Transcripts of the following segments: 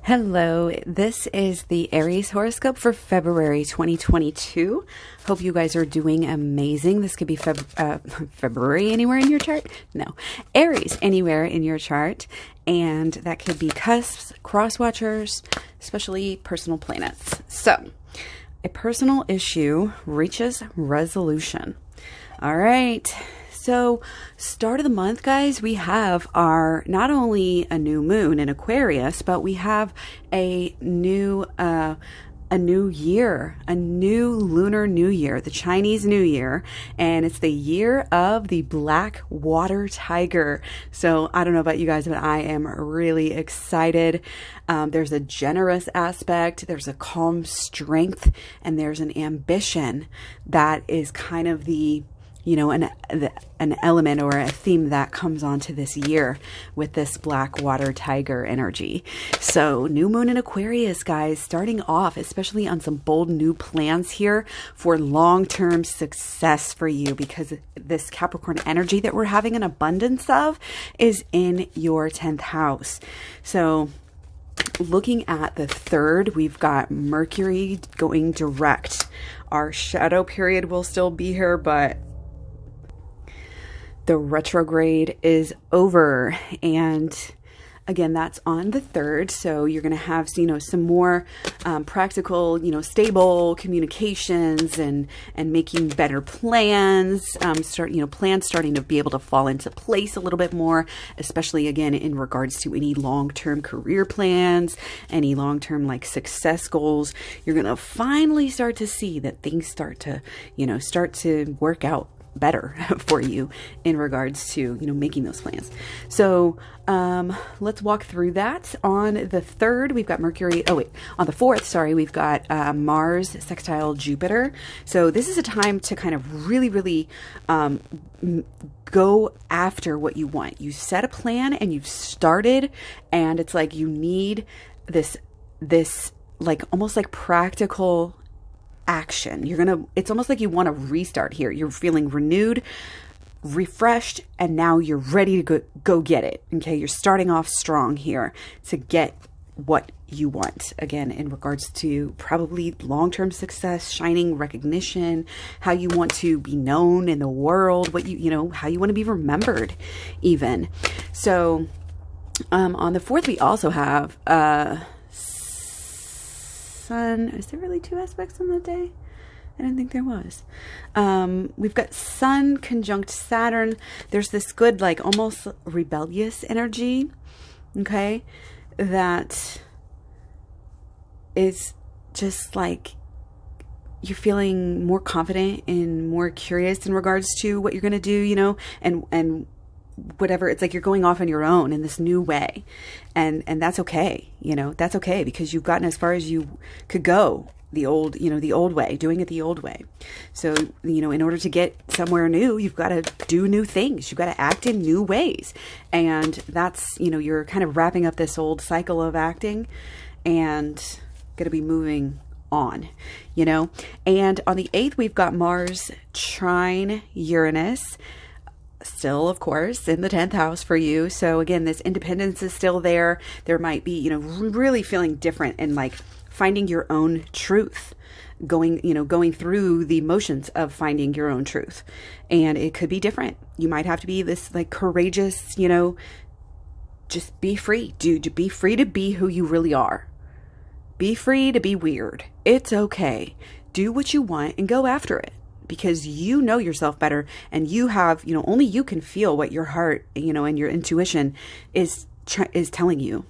Hello, this is the Aries horoscope for February 2022. Hope you guys are doing amazing. This could be February anywhere in your chart. No, Aries anywhere in your chart. And that could be cusps, cross watchers, especially personal planets. So, a personal issue reaches resolution. All right. So, start of the month, guys, we have our, not only a new moon in Aquarius, but we have a new year, a new lunar new year, the Chinese New Year, and it's the year of the black water tiger. So I don't know about you guys, but I am really excited. There's a generous aspect, there's a calm strength, and there's an ambition that is kind of an element or a theme that comes onto this year with this black water tiger energy. So new moon in Aquarius, guys, starting off, especially on some bold new plans here for long-term success for you, because this Capricorn energy that we're having an abundance of is in your 10th house. So looking at the 3rd, we've got Mercury going direct. Our shadow period will still be here, but the retrograde is over, and again, that's on the 3rd. So you're going to have, some more practical, stable communications and making better plans. Plans starting to be able to fall into place a little bit more, especially again in regards to any long-term career plans, any long-term success goals. You're going to finally start to see that things start to work out better for you in regards to making those plans. So let's walk through that. On the 3rd, we've got Mercury. On the 4th, sorry, we've got Mars sextile Jupiter. So this is a time to kind of really go after what you want. You set a plan and you've started, and it's like you need this almost like practical action. It's almost like you want to restart here. You're feeling renewed, refreshed, and now you're ready to go get it. Okay. You're starting off strong here to get what you want. Again, in regards to probably long-term success, shining recognition, how you want to be known in the world, what how you want to be remembered even. So, on the 4th, we also have, Sun. Is there really 2 aspects on that day? I didn't think there was. We've got Sun conjunct Saturn. There's this good, almost rebellious energy, okay, that is just you're feeling more confident and more curious in regards to what you're going to do, and whatever. It's like you're going off on your own in this new way, and that's okay. That's okay, because you've gotten as far as you could go the old way, doing it the old way. So in order to get somewhere new, you've got to do new things, you've got to act in new ways, and that's you're kind of wrapping up this old cycle of acting and going to be moving on, and on the 8th, we've got Mars trine Uranus, still, of course, in the 10th house for you. So again, this independence is still there. There might be, really feeling different and finding your own truth, going through the motions of finding your own truth. And it could be different. You might have to be this courageous, just be free, dude. Be free to be who you really are. Be free to be weird. It's okay. Do what you want and go after it, because you know yourself better, and you have, only you can feel what your heart, and your intuition is telling you.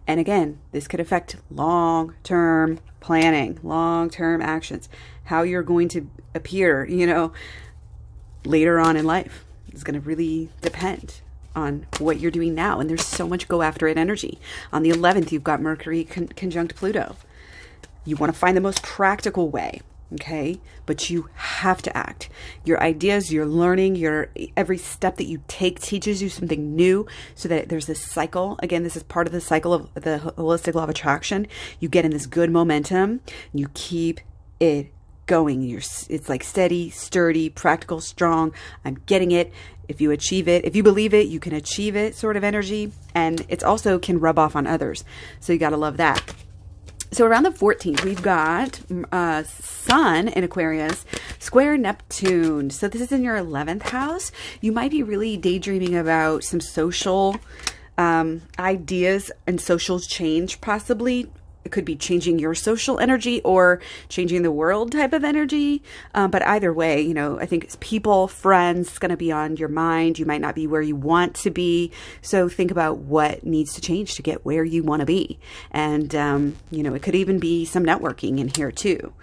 And again, this could affect long-term planning, long-term actions, how you're going to appear, later on in life. It's going to really depend on what you're doing now. And there's so much go after it energy. On the 11th, you've got Mercury conjunct Pluto. You want to find the most practical way. Okay, but you have to act. Your ideas, your learning, every step that you take teaches you something new, so that there's this cycle. Again, this is part of the cycle of the holistic law of attraction. You get in this good momentum, you keep it going. It's like steady, sturdy, practical, strong. I'm getting it. If you achieve it, if you believe it, you can achieve it sort of energy. And it's also can rub off on others. So you got to love that. So around the 14th, we've got Sun in Aquarius, square Neptune. So this is in your 11th house. You might be really daydreaming about some social ideas and social change, possibly. It could be changing your social energy or changing the world type of energy. But either way, you know, I think it's people, friends, going to be on your mind. You might not be where you want to be. So think about what needs to change to get where you want to be. And, you know, it could even be some networking in here too,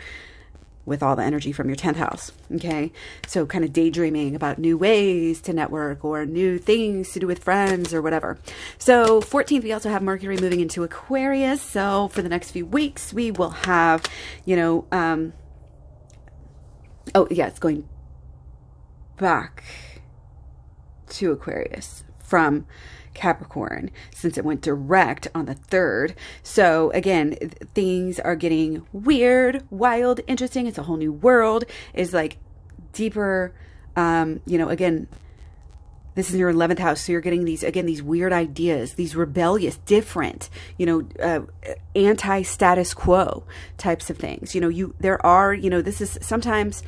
with all the energy from your 10th house. Okay. So kind of daydreaming about new ways to network or new things to do with friends or whatever. So 14th, we also have Mercury moving into Aquarius. So for the next few weeks, we will have, you know, oh yeah, it's going back to Aquarius from Capricorn since it went direct on the 3rd. So again, things are getting weird, wild, interesting. It's a whole new world. It's like deeper, you know, again, this is your 11th house. So you're getting these, again, these weird ideas, these rebellious, different, you know, anti-status quo types of things. You know, there are, you know, this is sometimes,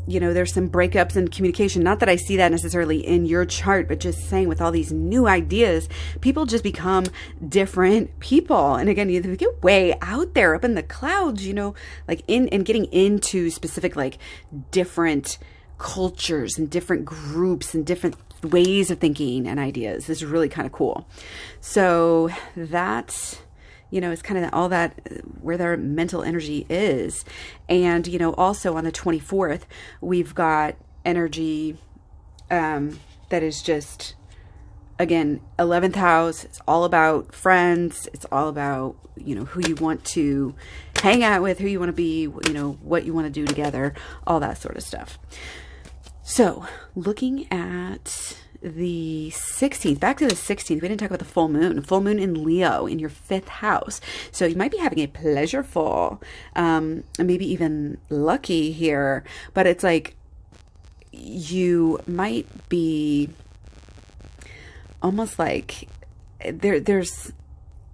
you know, there's some breakups in communication. Not that I see that necessarily in your chart, but just saying with all these new ideas, people just become different people. And again, you get way out there up in the clouds, you know, like and getting into specific, like different cultures and different groups and different ways of thinking and ideas. This is really kind of cool. So that's, you know, it's kind of all that where their mental energy is. And, you know, also on the 24th, we've got energy that is just, again, 11th house. It's all about friends. It's all about, you know, who you want to hang out with, who you want to be, you know, what you want to do together, all that sort of stuff. So looking at the 16th, back to the 16th, we didn't talk about the full moon in Leo in your 5th house. So you might be having a pleasureful, maybe even lucky here, but it's like you might be almost like there's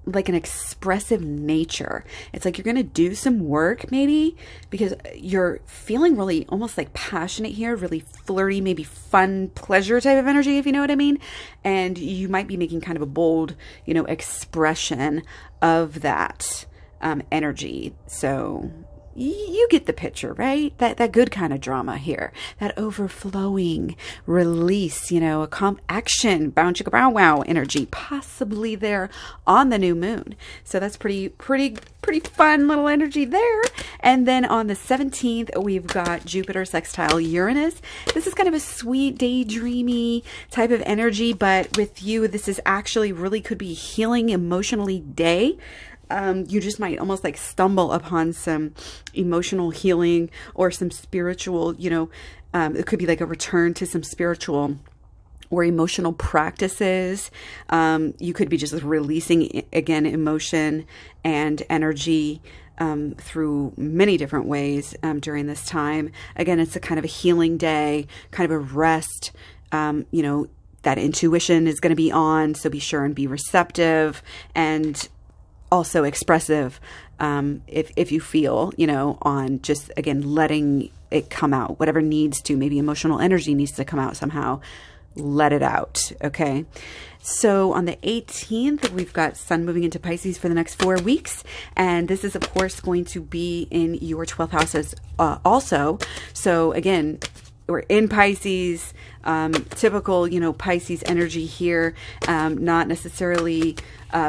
like an expressive nature. It's like you're going to do some work maybe because you're feeling really almost like passionate here, really flirty, maybe fun, pleasure type of energy, if you know what I mean. And you might be making kind of a bold, you know, expression of that energy. So you get the picture, right? That good kind of drama here, that overflowing release, you know, action, bound chicka bow wow energy, possibly there on the new moon. So that's pretty fun little energy there. And then on the 17th, we've got Jupiter sextile Uranus. This is kind of a sweet, daydreamy type of energy, but with you, this is actually really could be healing emotionally day. You just might almost like stumble upon some emotional healing or some spiritual, you know, it could be like a return to some spiritual or emotional practices. You could be just releasing, again, emotion and energy through many different ways during this time. Again, it's a kind of a healing day, kind of a rest, you know, that intuition is going to be on. So be sure and be receptive and also expressive if you feel, you know, on just, again, letting it come out. Whatever needs to, maybe emotional energy needs to come out somehow. Let it out, okay? So on the 18th, we've got Sun moving into Pisces for the next 4 weeks. And this is, of course, going to be in your 12th house also. So again, we're in Pisces, typical, you know, Pisces energy here, not necessarily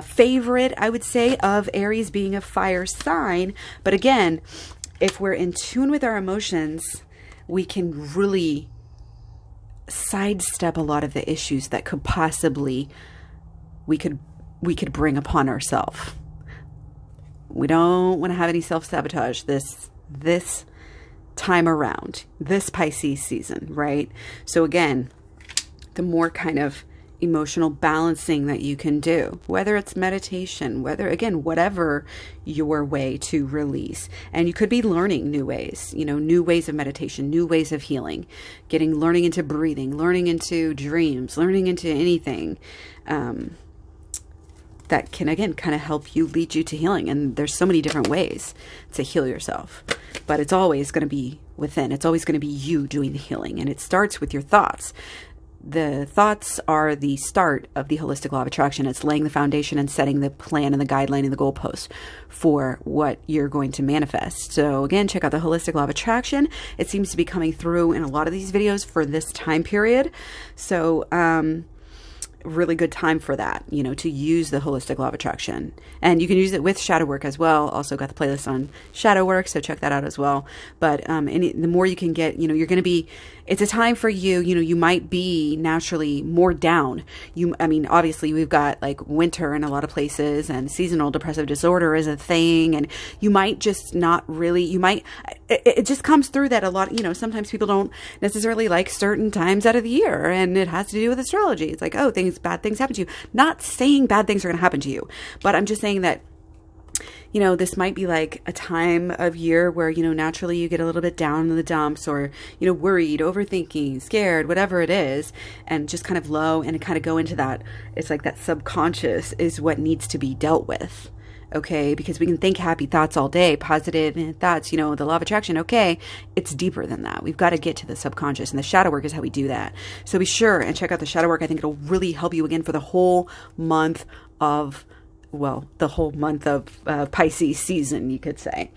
favorite, I would say, of Aries being a fire sign. But again, if we're in tune with our emotions, we can really sidestep a lot of the issues that could possibly, we could bring upon ourselves. We don't want to have any self-sabotage this time around, this Pisces season, right? So again, the more kind of emotional balancing that you can do, whether it's meditation, whether, again, whatever your way to release. And you could be learning new ways, new ways of meditation, new ways of healing, learning into breathing, learning into dreams, learning into anything that can, again, kind of help you, lead you to healing. And there's so many different ways to heal yourself, but it's always going to be within. It's always going to be you doing the healing. And it starts with your thoughts. The thoughts are the start of the holistic law of attraction. It's laying the foundation and setting the plan and the guideline and the goalpost for what you're going to manifest. So again, check out the holistic law of attraction. It seems to be coming through in a lot of these videos for this time period. So, really good time for that, to use the holistic law of attraction. And you can use it with shadow work as well. Also got the playlist on shadow work, so check that out as well. But the more you can get, you're going to be, it's a time for you, you might be naturally more down. Obviously we've got like winter in a lot of places, and seasonal depressive disorder is a thing. And you might just not really, it just comes through that a lot, sometimes people don't necessarily like certain times out of the year, and it has to do with astrology. It's like, oh, bad things happen to you. Not saying bad things are going to happen to you, but I'm just saying that, this might be like a time of year where, naturally you get a little bit down in the dumps, or, worried, overthinking, scared, whatever it is, and just kind of low, and kind of go into that. It's like that subconscious is what needs to be dealt with. Okay, because we can think happy thoughts all day, positive thoughts, the law of attraction. Okay, it's deeper than that. We've got to get to the subconscious, and the shadow work is how we do that. So be sure and check out the shadow work. I think it'll really help you, again, for the whole month of, Pisces season, you could say.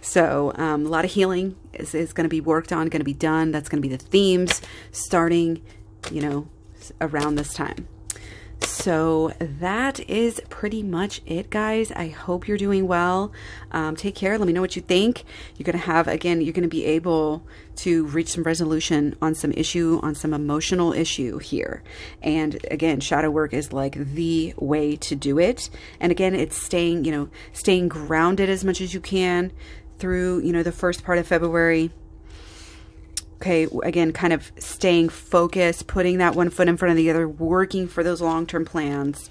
So a lot of healing is going to be worked on, going to be done. That's going to be the themes starting, around this time. So that is pretty much it, guys. I hope you're doing well. Take care. Let me know what you think. You're going to be able to reach some resolution on some emotional issue here. And again, shadow work is like the way to do it. And again, it's staying grounded as much as you can through, the first part of February. Okay, again, kind of staying focused, putting that one foot in front of the other, working for those long-term plans.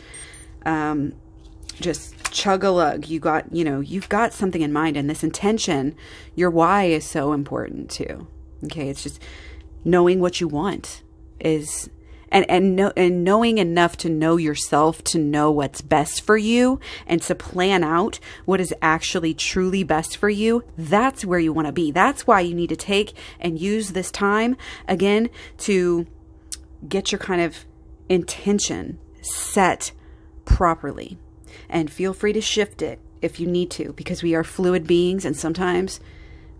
Just chug-a-lug. You've got something in mind, and this intention, your why, is so important too. Okay, it's just knowing what you want is, and knowing enough to know yourself, to know what's best for you, and to plan out what is actually truly best for you. That's where you want to be. That's why you need to take and use this time, again, to get your kind of intention set properly. And feel free to shift it if you need to, because we are fluid beings, and sometimes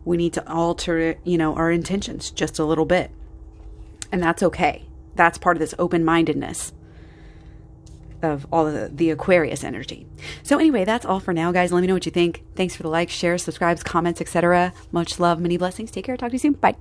we need to alter, our intentions just a little bit. And that's okay. That's part of this open-mindedness of all of the Aquarius energy. So anyway, that's all for now, guys. Let me know what you think. Thanks for the likes, shares, subscribes, comments, etc. Much love, many blessings. Take care. Talk to you soon. Bye.